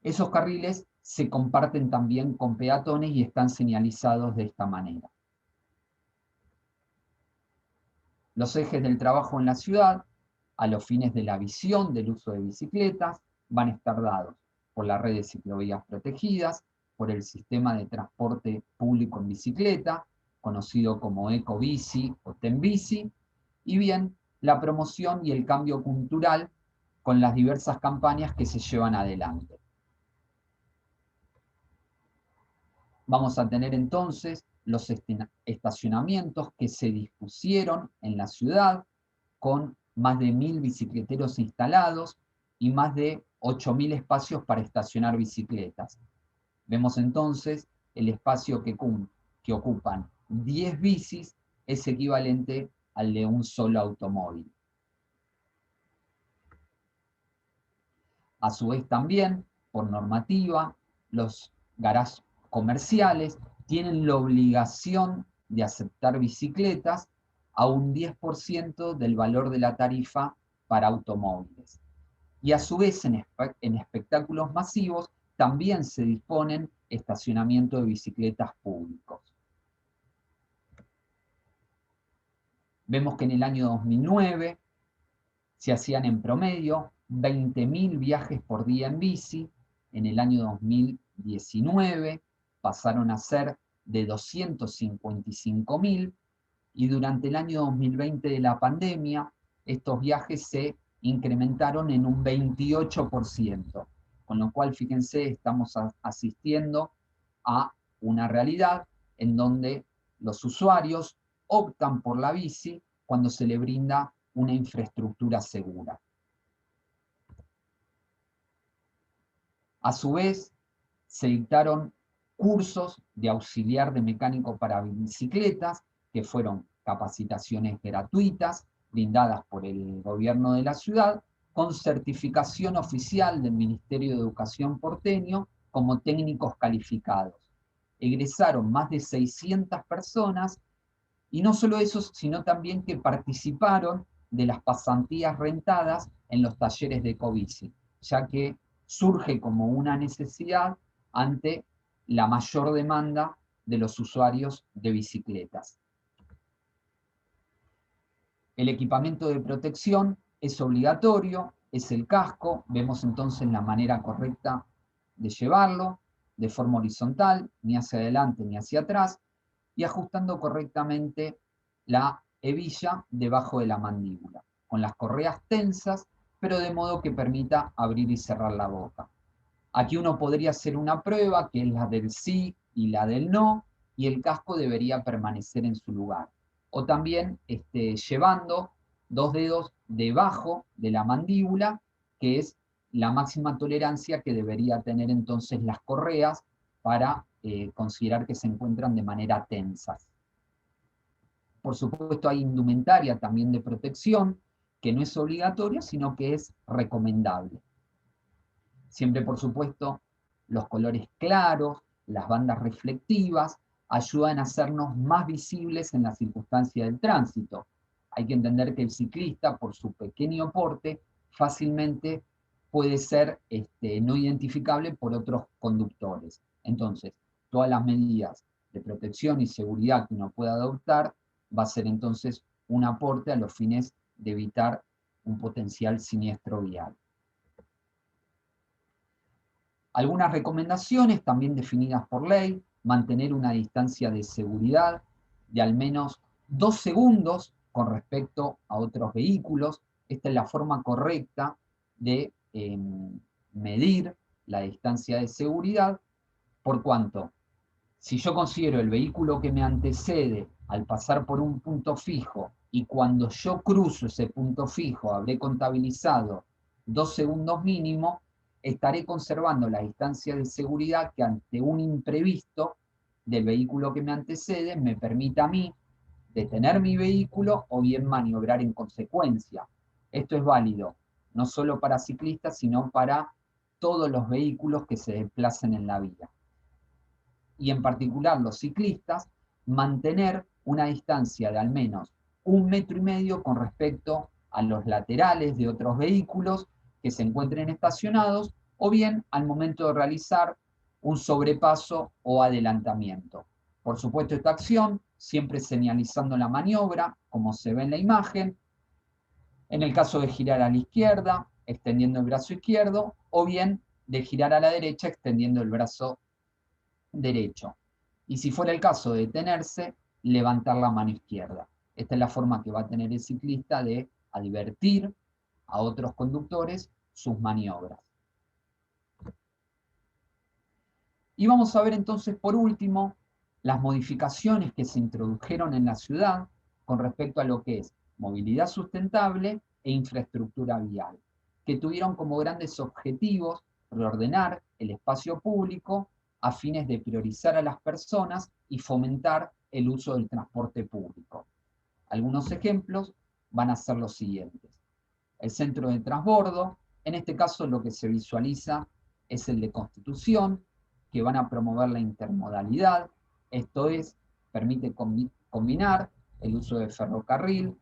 esos carriles se comparten también con peatones y están señalizados de esta manera. Los ejes del trabajo en la ciudad, a los fines de la visión del uso de bicicletas, van a estar dados por la red de ciclovías protegidas, por el sistema de transporte público en bicicleta, conocido como Ecobici o Tenbici, y bien, la promoción y el cambio cultural con las diversas campañas que se llevan adelante. Vamos a tener entonces los estacionamientos que se dispusieron en la ciudad, con más de 1000 bicicleteros instalados y más de 8000 espacios para estacionar bicicletas. Vemos entonces el espacio que ocupan 10 bicis es equivalente al de un solo automóvil. A su vez también, por normativa, los garages comerciales tienen la obligación de aceptar bicicletas a un 10% del valor de la tarifa para automóviles. Y a su vez en espectáculos masivos también se disponen estacionamientos de bicicletas públicos. Vemos que en el año 2009 se hacían en promedio 20.000 viajes por día en bici. En el año 2019 pasaron a ser de 255.000, y durante el año 2020 de la pandemia estos viajes se incrementaron en un 28%, con lo cual fíjense, estamos asistiendo a una realidad en donde los usuarios optan por la bici cuando se le brinda una infraestructura segura. A su vez, se dictaron cursos de auxiliar de mecánico para bicicletas, que fueron capacitaciones gratuitas, brindadas por el gobierno de la ciudad, con certificación oficial del Ministerio de Educación porteño como técnicos calificados. Egresaron más de 600 personas, y no solo eso, sino también que participaron de las pasantías rentadas en los talleres de Ecobici, ya que surge como una necesidad ante la mayor demanda de los usuarios de bicicletas. El equipamiento de protección es obligatorio, es el casco. Vemos entonces la manera correcta de llevarlo, de forma horizontal, ni hacia adelante ni hacia atrás, y ajustando correctamente la hebilla debajo de la mandíbula, con las correas tensas, pero de modo que permita abrir y cerrar la boca. Aquí uno podría hacer una prueba, que es la del sí y la del no, y el casco debería permanecer en su lugar. O también llevando 2 dedos debajo de la mandíbula, que es la máxima tolerancia que debería tener entonces las correas para considerar que se encuentran de manera tensas. Por supuesto, hay indumentaria también de protección, que no es obligatoria, sino que es recomendable. Siempre, por supuesto, los colores claros, las bandas reflectivas, ayudan a hacernos más visibles en la circunstancia del tránsito. Hay que entender que el ciclista, por su pequeño porte, fácilmente puede ser no identificable por otros conductores. Entonces, todas las medidas de protección y seguridad que uno pueda adoptar va a ser entonces un aporte a los fines de evitar un potencial siniestro vial. Algunas recomendaciones también definidas por ley: mantener una distancia de seguridad de al menos 2 segundos con respecto a otros vehículos. Esta es la forma correcta de medir la distancia de seguridad, por cuanto si yo considero el vehículo que me antecede al pasar por un punto fijo y cuando yo cruzo ese punto fijo habré contabilizado 2 segundos mínimo, estaré conservando la distancia de seguridad que ante un imprevisto del vehículo que me antecede me permita a mí detener mi vehículo o bien maniobrar en consecuencia. Esto es válido no solo para ciclistas, sino para todos los vehículos que se desplacen en la vía. Y en particular los ciclistas, mantener una distancia de al menos 1,5 metros con respecto a los laterales de otros vehículos que se encuentren estacionados, o bien al momento de realizar un sobrepaso o adelantamiento. Por supuesto, esta acción siempre señalizando la maniobra, como se ve en la imagen. En el caso de girar a la izquierda, extendiendo el brazo izquierdo, o bien de girar a la derecha, extendiendo el brazo derecho. Y si fuera el caso de detenerse, levantar la mano izquierda. Esta es la forma que va a tener el ciclista de advertir a otros conductores sus maniobras. Y vamos a ver entonces, por último, las modificaciones que se introdujeron en la ciudad con respecto a lo que es movilidad sustentable e infraestructura vial, que tuvieron como grandes objetivos reordenar el espacio público a fines de priorizar a las personas y fomentar el uso del transporte público. Algunos ejemplos van a ser los siguientes. El centro de transbordo, en este caso lo que se visualiza es el de Constitución, que van a promover la intermodalidad, esto es, permite combinar el uso de ferrocarril,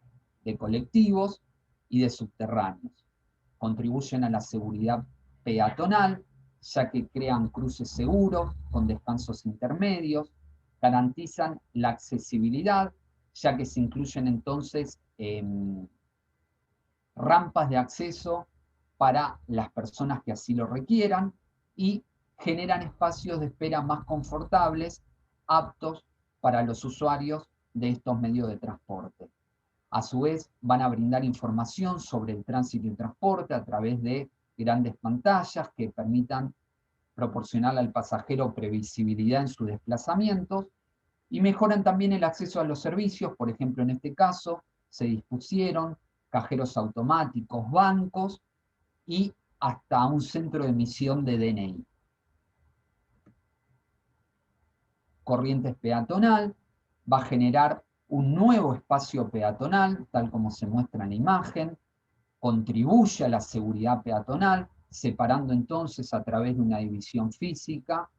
de colectivos y de subterráneos. Contribuyen a la seguridad peatonal, ya que crean cruces seguros con descansos intermedios, garantizan la accesibilidad, ya que se incluyen entonces rampas de acceso para las personas que así lo requieran y generan espacios de espera más confortables, aptos para los usuarios de estos medios de transporte. A su vez, van a brindar información sobre el tránsito y transporte a través de grandes pantallas que permitan proporcionarle al pasajero previsibilidad en sus desplazamientos y mejoran también el acceso a los servicios. Por ejemplo, en este caso, se dispusieron cajeros automáticos, bancos y hasta un centro de emisión de DNI. Corrientes peatonal va a generar un nuevo espacio peatonal, tal como se muestra en la imagen, contribuye a la seguridad peatonal, separando entonces a través de una división física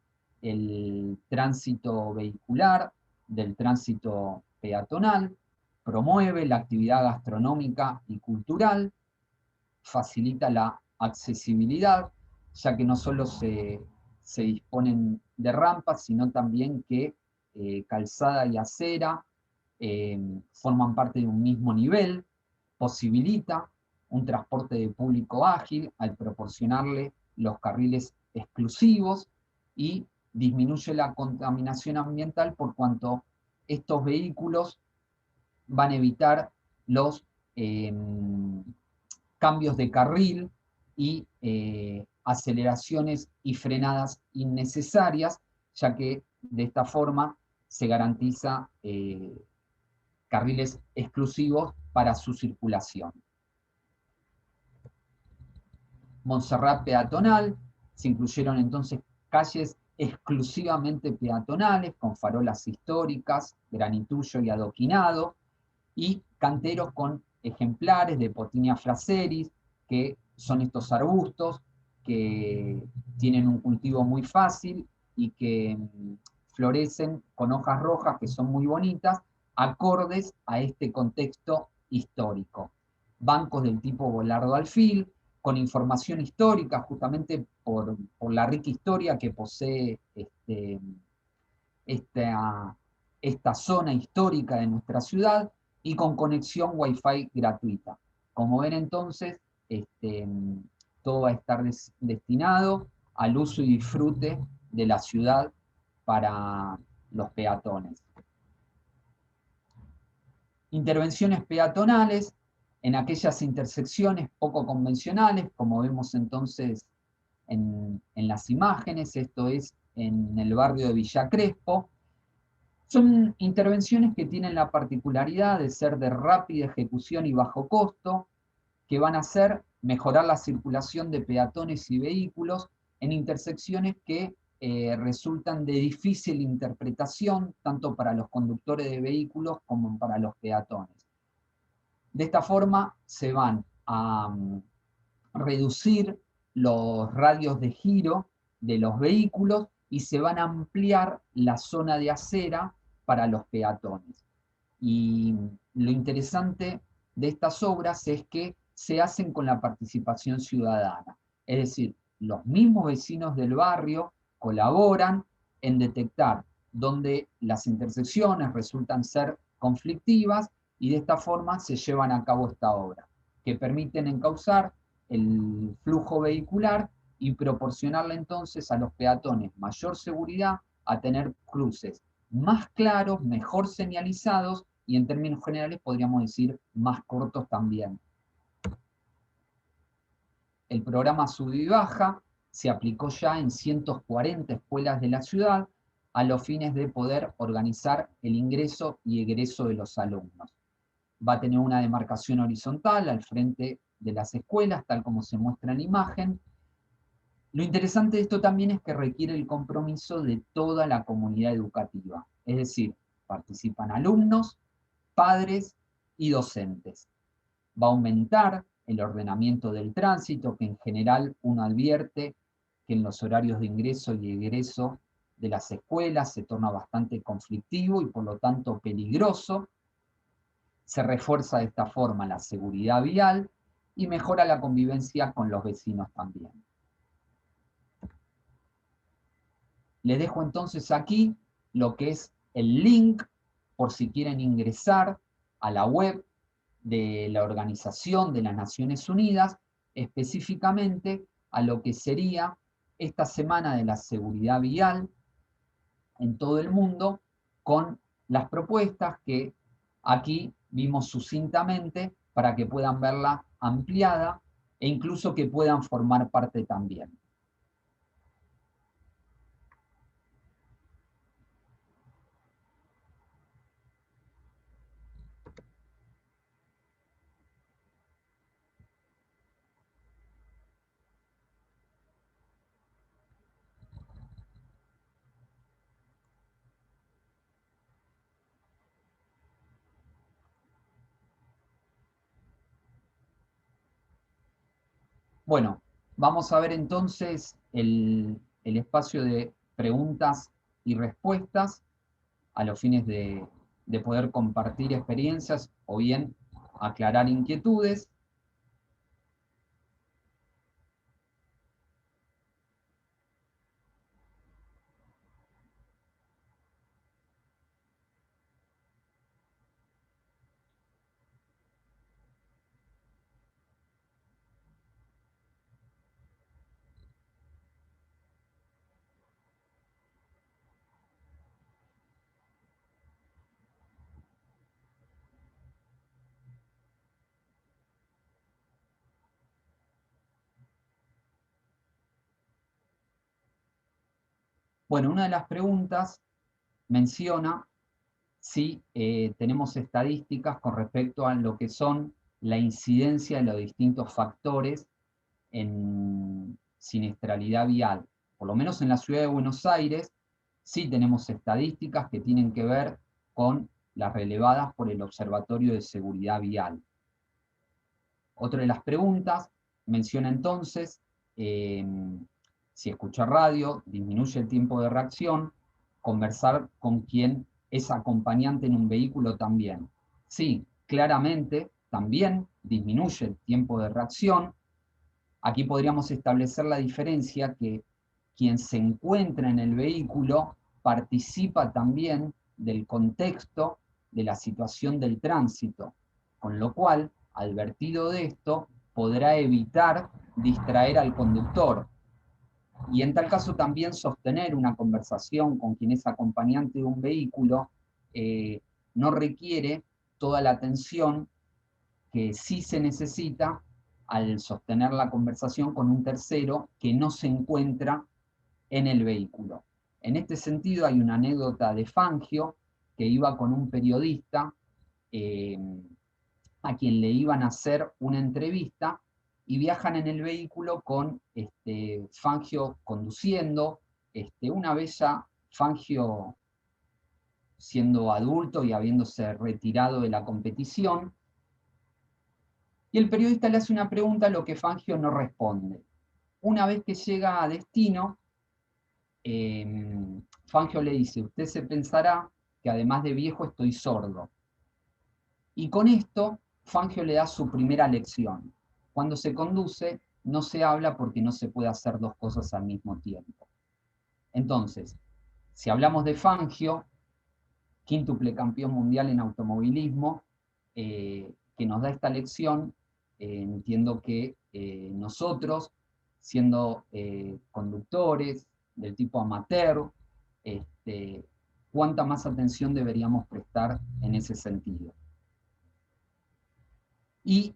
el tránsito vehicular del tránsito peatonal, promueve la actividad gastronómica y cultural, facilita la accesibilidad, ya que no solo se disponen de rampas, sino también que calzada y acera forman parte de un mismo nivel, posibilita un transporte de público ágil al proporcionarle los carriles exclusivos y disminuye la contaminación ambiental por cuanto estos vehículos van a evitar los cambios de carril y aceleraciones y frenadas innecesarias, ya que de esta forma se garantiza carriles exclusivos para su circulación. Montserrat peatonal, se incluyeron entonces calles exclusivamente peatonales, con farolas históricas, granitullo y adoquinado, y canteros con ejemplares de Potinia fraseris, que son estos arbustos que tienen un cultivo muy fácil y que florecen con hojas rojas que son muy bonitas, acordes a este contexto histórico. Bancos del tipo volardo alfil, con información histórica, justamente por la rica historia que posee esta zona histórica de nuestra ciudad, y con conexión Wi-Fi gratuita. Como ven entonces, todo va a estar destinado al uso y disfrute de la ciudad para los peatones. Intervenciones peatonales en aquellas intersecciones poco convencionales, como vemos entonces en las imágenes, esto es en el barrio de Villa Crespo. Son intervenciones que tienen la particularidad de ser de rápida ejecución y bajo costo, que van a hacer mejorar la circulación de peatones y vehículos en intersecciones que resultan de difícil interpretación, tanto para los conductores de vehículos como para los peatones. De esta forma se van a reducir los radios de giro de los vehículos y se van a ampliar la zona de acera para los peatones. Y lo interesante de estas obras es que se hacen con la participación ciudadana. Es decir, los mismos vecinos del barrio colaboran en detectar dónde las intersecciones resultan ser conflictivas y de esta forma se llevan a cabo esta obra, que permiten encauzar el flujo vehicular y proporcionarle entonces a los peatones mayor seguridad a tener cruces más claros, mejor señalizados y en términos generales podríamos decir más cortos también. El programa Sub y Baja se aplicó ya en 140 escuelas de la ciudad a los fines de poder organizar el ingreso y egreso de los alumnos. Va a tener una demarcación horizontal al frente de las escuelas, tal como se muestra en la imagen. Lo interesante de esto también es que requiere el compromiso de toda la comunidad educativa, es decir, participan alumnos, padres y docentes. Va a aumentar el ordenamiento del tránsito, que en general uno advierte que en los horarios de ingreso y egreso de las escuelas se torna bastante conflictivo y por lo tanto peligroso. Se refuerza de esta forma la seguridad vial y mejora la convivencia con los vecinos también. Les dejo entonces aquí lo que es el link por si quieren ingresar a la web de la Organización de las Naciones Unidas, específicamente a lo que sería esta semana de la seguridad vial en todo el mundo, con las propuestas que aquí vimos sucintamente para que puedan verla ampliada e incluso que puedan formar parte también. Bueno, vamos a ver entonces el espacio de preguntas y respuestas a los fines de poder compartir experiencias o bien aclarar inquietudes. Bueno, una de las preguntas menciona si tenemos estadísticas con respecto a lo que son la incidencia de los distintos factores en siniestralidad vial. Por lo menos en la ciudad de Buenos Aires sí tenemos estadísticas que tienen que ver con las relevadas por el Observatorio de Seguridad Vial. Otra de las preguntas menciona entonces si escuchar radio disminuye el tiempo de reacción, conversar con quien es acompañante en un vehículo también. Sí, claramente también disminuye el tiempo de reacción. Aquí podríamos establecer la diferencia que quien se encuentra en el vehículo participa también del contexto de la situación del tránsito, con lo cual, advertido de esto, podrá evitar distraer al conductor y en tal caso también sostener una conversación con quien es acompañante de un vehículo no requiere toda la atención que sí se necesita al sostener la conversación con un tercero que no se encuentra en el vehículo. En este sentido hay una anécdota de Fangio que iba con un periodista a quien le iban a hacer una entrevista, y viajan en el vehículo con Fangio conduciendo. Una vez ya Fangio siendo adulto y habiéndose retirado de la competición, y el periodista le hace una pregunta a lo que Fangio no responde. Una vez que llega a destino, Fangio le dice: usted se pensará que además de viejo estoy sordo. Y con esto, Fangio le da su primera lección. Cuando se conduce, no se habla porque no se puede hacer dos cosas al mismo tiempo. Entonces, si hablamos de Fangio, quíntuple campeón mundial en automovilismo, que nos da esta lección, entiendo que nosotros, siendo conductores del tipo amateur, cuánta más atención deberíamos prestar en ese sentido. Y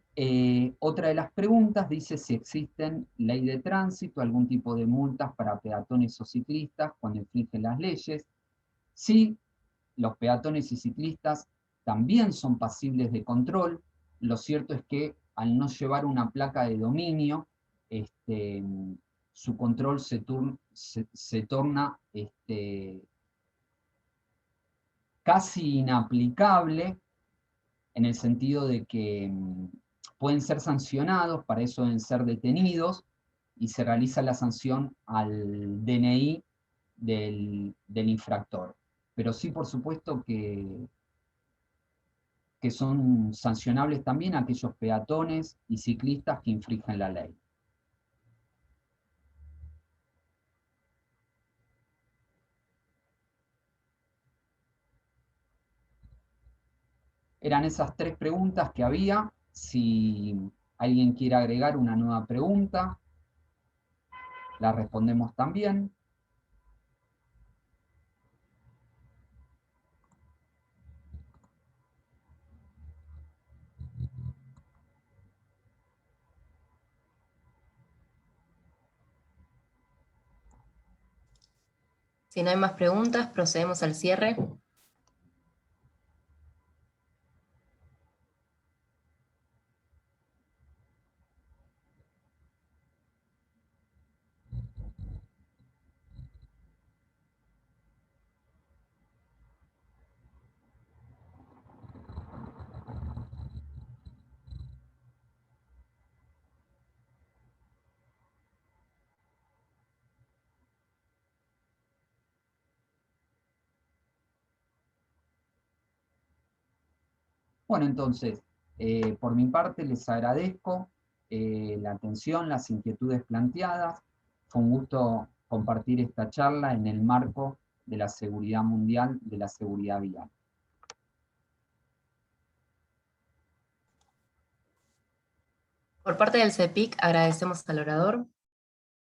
otra de las preguntas dice si existen ley de tránsito, algún tipo de multas para peatones o ciclistas cuando infringen las leyes. Sí, los peatones y ciclistas también son pasibles de control. Lo cierto es que al no llevar una placa de dominio, su control se torna casi inaplicable, en el sentido de que pueden ser sancionados, para eso deben ser detenidos, y se realiza la sanción al DNI del infractor. Pero sí, por supuesto que son sancionables también aquellos peatones y ciclistas que infringen la ley. Eran esas tres preguntas que había. Si alguien quiere agregar una nueva pregunta, la respondemos también. Si no hay más preguntas, procedemos al cierre. Bueno, entonces, por mi parte les agradezco la atención, las inquietudes planteadas. Fue un gusto compartir esta charla en el marco de la seguridad mundial, de la seguridad vial. Por parte del CEPIC agradecemos al orador.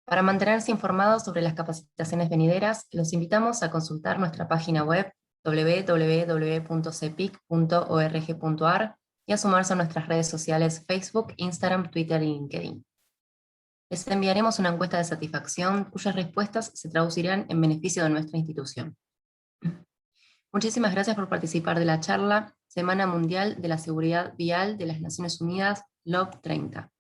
Para mantenerse informados sobre las capacitaciones venideras, los invitamos a consultar nuestra página web www.cepic.org.ar y a sumarse a nuestras redes sociales Facebook, Instagram, Twitter y LinkedIn. Les enviaremos una encuesta de satisfacción cuyas respuestas se traducirán en beneficio de nuestra institución. Muchísimas gracias por participar de la charla Semana Mundial de la Seguridad Vial de las Naciones Unidas, LOB 30.